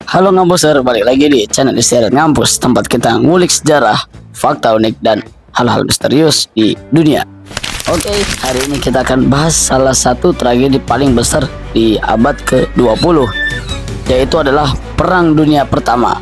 Halo Ngambuser, balik lagi di channel Istirahat Ngampus, tempat kita ngulik sejarah, fakta unik, dan hal-hal misterius di dunia. Oke, hari ini kita akan bahas salah satu tragedi paling besar di abad ke-20, yaitu adalah Perang Dunia Pertama.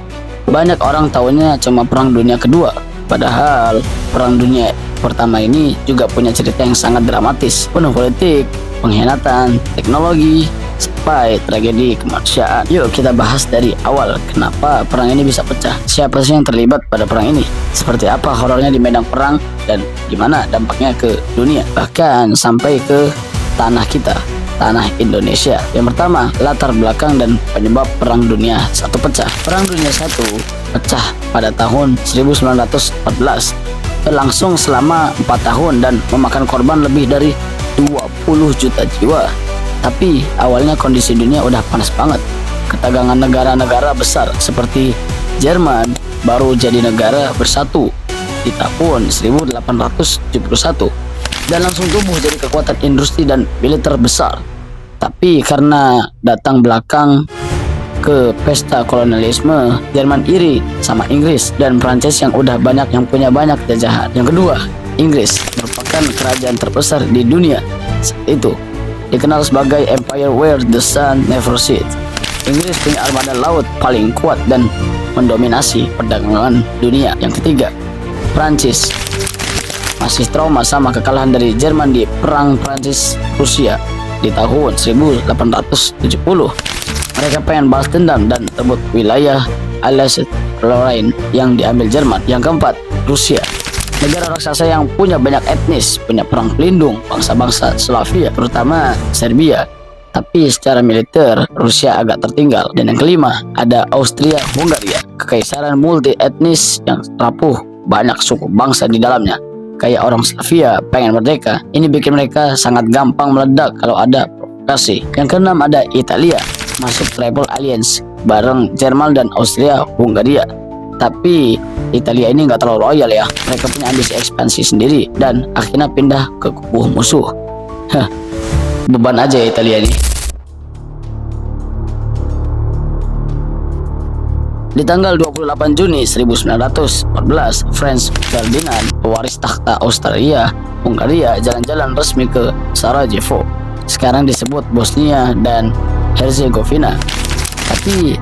Banyak orang tahunya cuma Perang Dunia Kedua, padahal Perang Dunia Pertama ini juga punya cerita yang sangat dramatis, penuh politik, pengkhianatan, teknologi, sampai tragedi kemanusiaan. Yuk kita bahas dari awal, kenapa perang ini bisa pecah, siapa sih yang terlibat pada perang ini, seperti apa horornya di medan perang, dan gimana dampaknya ke dunia, bahkan sampai ke tanah kita, tanah Indonesia. Yang pertama, latar belakang dan penyebab Perang Dunia I pecah. Perang Dunia I pecah pada tahun 1914, berlangsung selama 4 tahun dan memakan korban lebih dari 20 juta jiwa. Tapi awalnya kondisi dunia udah panas banget. Ketegangan negara-negara besar seperti Jerman baru jadi negara bersatu di tahun 1871 dan langsung tumbuh jadi kekuatan industri dan militer besar. Tapi karena datang belakang ke pesta kolonialisme, Jerman iri sama Inggris dan Prancis yang udah banyak yang punya banyak jajahan. Yang kedua, Inggris merupakan kerajaan terbesar di dunia saat itu, dikenal sebagai Empire where the sun never sets. Inggris punya armada laut paling kuat dan mendominasi perdagangan dunia. Yang ketiga, Prancis masih trauma sama kekalahan dari Jerman di Perang Prancis-Rusia di tahun 1870. Mereka pengen balas dendam dan rebut wilayah Alsace-Lorraine yang diambil Jerman. Yang keempat, Rusia, negara raksasa yang punya banyak etnis, punya perang pelindung bangsa-bangsa Slavia, terutama Serbia. Tapi secara militer, Rusia agak tertinggal. Dan yang kelima, ada Austria-Hungaria, kekaisaran multi etnis yang rapuh, banyak suku bangsa di dalamnya. Kayak orang Slavia pengen merdeka, ini bikin mereka sangat gampang meledak kalau ada provokasi. Yang keenam, ada Italia, masuk Triple Alliance bareng Jerman dan Austria-Hungaria. Tapi Italia ini nggak terlalu royal ya, mereka punya ambisi ekspansi sendiri dan akhirnya pindah ke kubu musuh. Beban aja ya Italia ini. Di tanggal 28 Juni 1914, Franz Ferdinand, pewaris takhta Austria-Hungaria, jalan-jalan resmi ke Sarajevo, sekarang disebut Bosnia dan Herzegovina. Tapi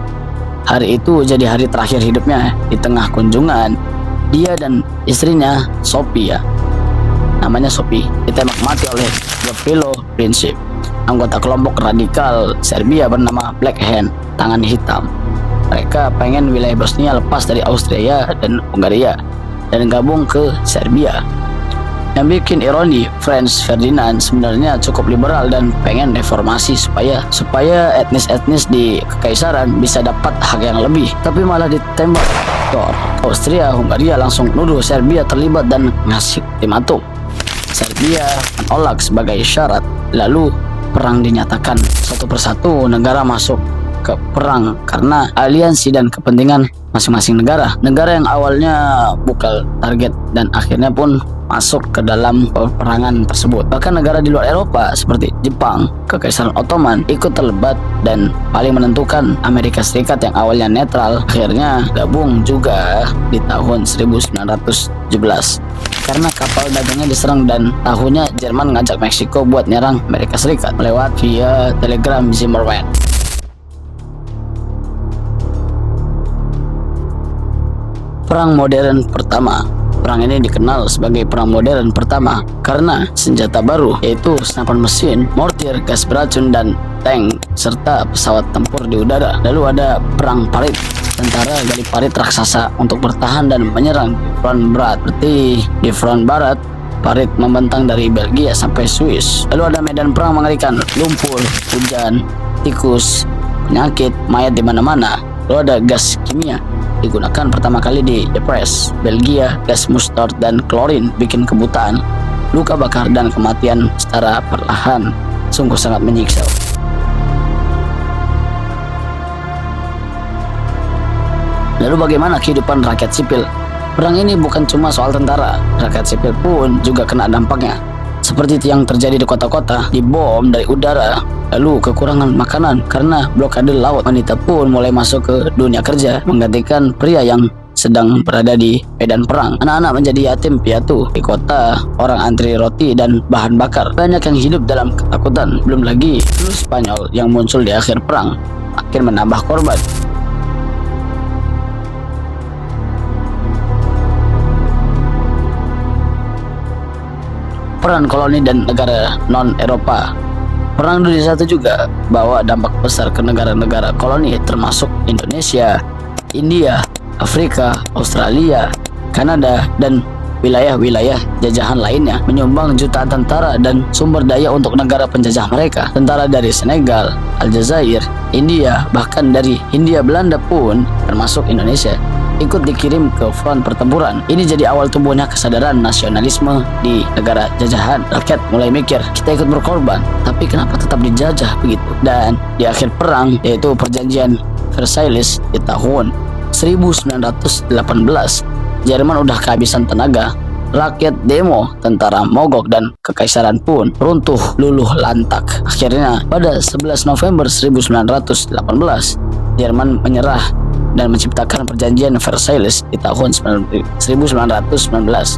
hari itu jadi hari terakhir hidupnya. Di tengah kunjungan, dia dan istrinya Sophie, namanya Sophie, ditembak mati oleh Gavrilo Princip, anggota kelompok radikal Serbia bernama Black Hand, tangan hitam. Mereka pengen wilayah Bosnia lepas dari Austria dan Hungaria dan gabung ke Serbia. Yang bikin ironi, Franz Ferdinand sebenarnya cukup liberal dan pengen reformasi supaya etnis-etnis di kekaisaran bisa dapat hak yang lebih. Tapi malah ditembak. Austria-Hungaria langsung nuduh Serbia terlibat dan ngasih ultimatum. Serbia menolak sebagai syarat. Lalu perang dinyatakan. Satu persatu negara masuk ke perang karena aliansi dan kepentingan masing-masing negara. Negara yang awalnya bukan target dan akhirnya pun masuk ke dalam peperangan tersebut. Bahkan negara di luar Eropa seperti Jepang, Kekaisaran Ottoman ikut terlibat, dan paling menentukan Amerika Serikat yang awalnya netral akhirnya gabung juga di tahun 1917 karena kapal dagangnya diserang dan tahunya Jerman ngajak Meksiko buat nyerang Amerika Serikat lewat via telegram Zimmerman. Perang Modern Pertama. Perang ini dikenal sebagai Perang Modern Pertama karena senjata baru, yaitu senapan mesin, mortir, gas beracun, dan tank, serta pesawat tempur di udara. Lalu ada Perang Parit, tentara gali parit raksasa untuk bertahan dan menyerang di front barat. Seperti di front barat, parit membentang dari Belgia sampai Swiss. Lalu ada medan perang mengerikan, lumpur, hujan, tikus, penyakit, mayat di mana-mana. Lalu ada gas kimia, digunakan pertama kali di Ypres, Belgia. Gas mustard dan klorin bikin kebutaan, luka bakar, dan kematian secara perlahan. Sungguh sangat menyiksa. Lalu bagaimana kehidupan rakyat sipil? Perang ini bukan cuma soal tentara, rakyat sipil pun juga kena dampaknya. seperti yang terjadi di kota-kota, dibom dari udara, lalu kekurangan makanan karena blokade laut. Wanita pun mulai masuk ke dunia kerja, menggantikan pria yang sedang berada di medan perang. Anak-anak menjadi yatim piatu di kota, orang antri roti dan bahan bakar. Banyak yang hidup dalam ketakutan. Belum lagi flu Spanyol yang muncul di akhir perang makin menambah korban. Peran koloni dan negara non-Eropa. Perang Dunia I juga bawa dampak besar ke negara-negara koloni termasuk Indonesia, India, Afrika, Australia, Kanada, dan wilayah-wilayah jajahan lainnya, menyumbang jutaan tentara dan sumber daya untuk negara penjajah mereka. Tentara dari Senegal, Aljazair, India, bahkan dari Hindia Belanda pun termasuk Indonesia ikut dikirim ke front pertempuran. Ini jadi awal tumbuhnya kesadaran nasionalisme di negara jajahan. Rakyat mulai mikir, kita ikut berkorban, tapi kenapa tetap dijajah begitu? Dan di akhir perang, yaitu perjanjian Versailles di tahun 1918, Jerman udah kehabisan tenaga. Rakyat demo, tentara mogok, dan kekaisaran pun runtuh luluh lantak. Akhirnya pada 11 November 1918, Jerman menyerah dan menciptakan perjanjian Versailles di tahun 1919.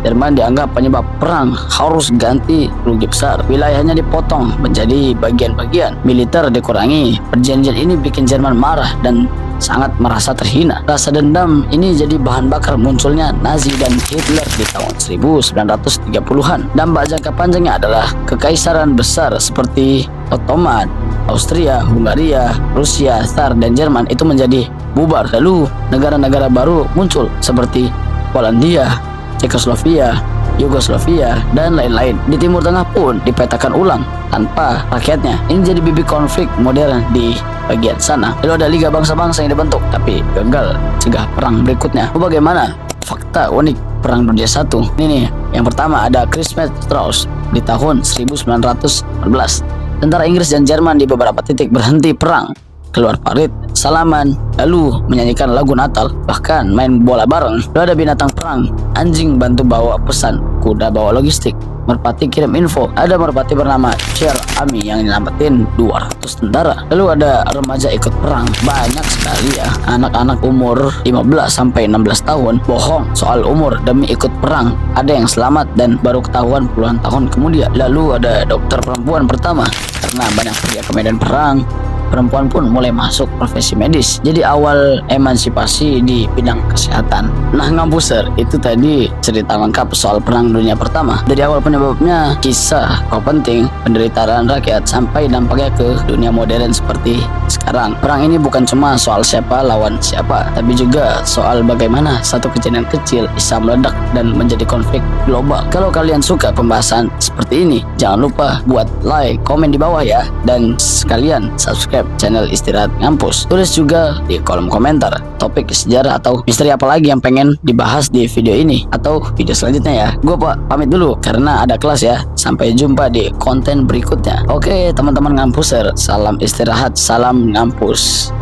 Jerman dianggap penyebab perang, harus ganti rugi besar. Wilayahnya dipotong menjadi bagian-bagian, militer dikurangi. Perjanjian ini bikin Jerman marah dan sangat merasa terhina. Rasa dendam ini jadi bahan bakar munculnya Nazi dan Hitler di tahun 1930-an. Dampak jangka panjangnya adalah kekaisaran besar seperti Ottoman, Austria, Hungaria, Rusia, Tsar, dan Jerman itu menjadi bubar. Lalu negara-negara baru muncul seperti Polandia, Cekoslovakia, Yugoslavia, dan lain-lain. Di Timur Tengah pun dipetakan ulang tanpa rakyatnya. Ini jadi bibit konflik modern di bagian sana. Lalu ada Liga Bangsa-Bangsa yang dibentuk, tapi gagal cegah perang berikutnya. Bagaimana? Fakta unik Perang Dunia I. Ini nih, yang pertama ada Christmas Truce di tahun 1914. Tentara Inggris dan Jerman di beberapa titik berhenti perang, keluar parit, salaman, lalu menyanyikan lagu Natal, bahkan main bola bareng. Lalu ada binatang perang, anjing bantu bawa pesan, kuda bawa logistik, merpati kirim info. Ada merpati bernama Cher Ami yang nyelamatin 200 tentara. Lalu ada remaja ikut perang, banyak sekali ya. Anak-anak umur 15 sampai 16 tahun bohong soal umur demi ikut perang. Ada yang selamat dan baru ketahuan puluhan tahun kemudian. Lalu ada dokter perempuan pertama, karena banyak pria ke medan perang, perempuan pun mulai masuk profesi medis. Jadi awal emansipasi di bidang kesehatan. Nah, Ngampuser, itu tadi cerita lengkap soal Perang Dunia Pertama. Dari awal penyebabnya, kisah kok penting, penderitaan rakyat, sampai dampaknya ke dunia modern seperti sekarang. Perang ini bukan cuma soal siapa lawan siapa, tapi juga soal bagaimana satu kejadian kecil bisa meledak dan menjadi konflik global. Kalau kalian suka pembahasan seperti ini, jangan lupa buat like, komen di bawah ya, dan sekalian subscribe channel Istirahat Ngampus. Tulis juga di kolom komentar topik sejarah atau misteri apa lagi yang pengen dibahas di video ini atau video selanjutnya ya. Gue pamit dulu karena ada kelas ya. Sampai jumpa di konten berikutnya. Oke teman-teman Ngampuser, salam istirahat, salam ngampus.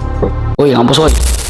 Woi ngampus woi.